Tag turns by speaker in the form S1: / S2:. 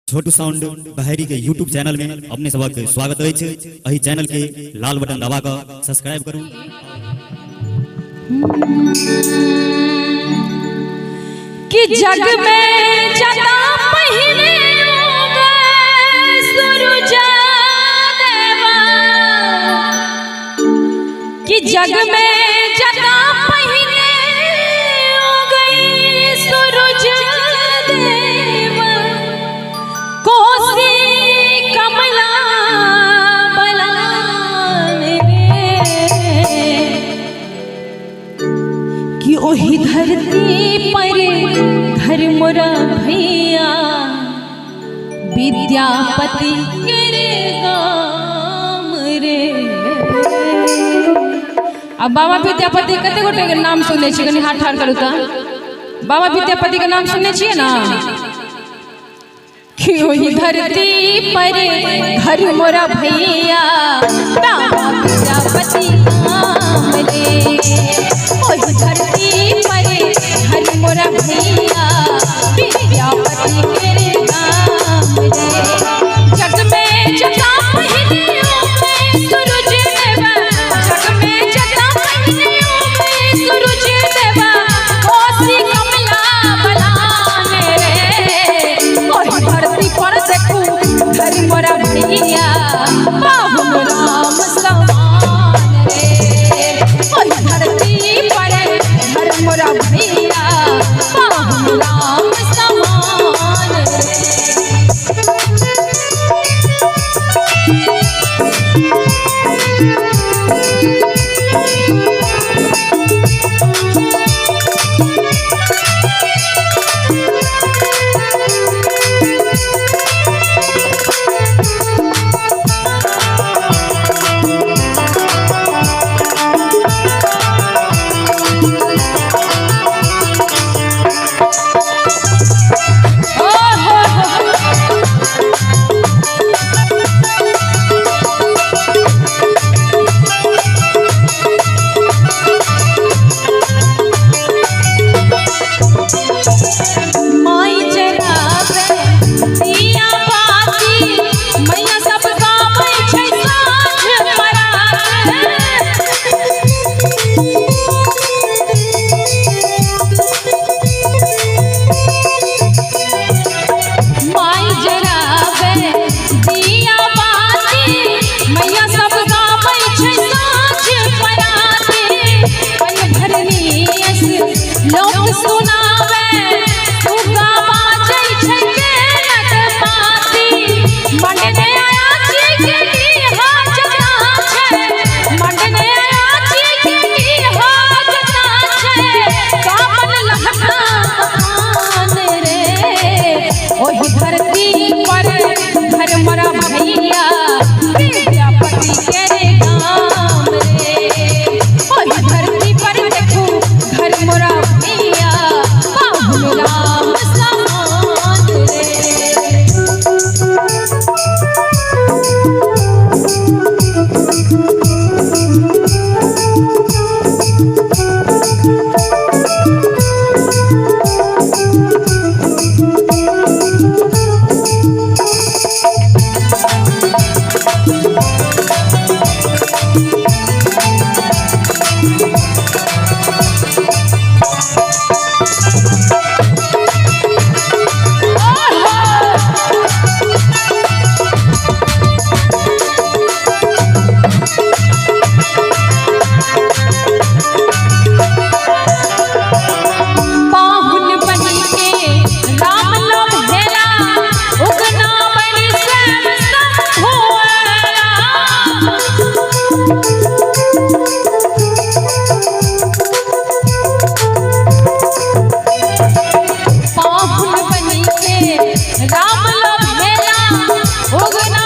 S1: छोटू sound बहरी के YouTube channel में अपने सबक स्वागत है। अही चैनल के लाल बटन दबा कर सब्सक्राइब करूं।
S2: कि जग में जता पहले सूरज देवा, कि जग में जता पहले सूरज देवा, कोसी कमला बलान रे, कि ओही धरती पर घर मोरा भैया विद्यापति के गाम रे। अब बाबा विद्यापति कते गोटे के नाम सुनने छी, कनी हाथ ठाड़ करू त। बाबा विद्यापति के नाम सुनने छिए ना, कि ओही धरती पर घर मोरा भैया बाबा विद्यापति गाम रे, ओही धरती पर घर मोरा भैया विद्यापति के गाम रे। जग में जता पहले सूरज देवा, जग में जता पहले सूरज देवा, कोसी कमला बलान रे, ओही धरती पर देखू घर मोरा भैया बाहुन राम समान रे, ओही धरती पर घर मोरा भैया बाहुन राम समान रे। राम लव मेला उगना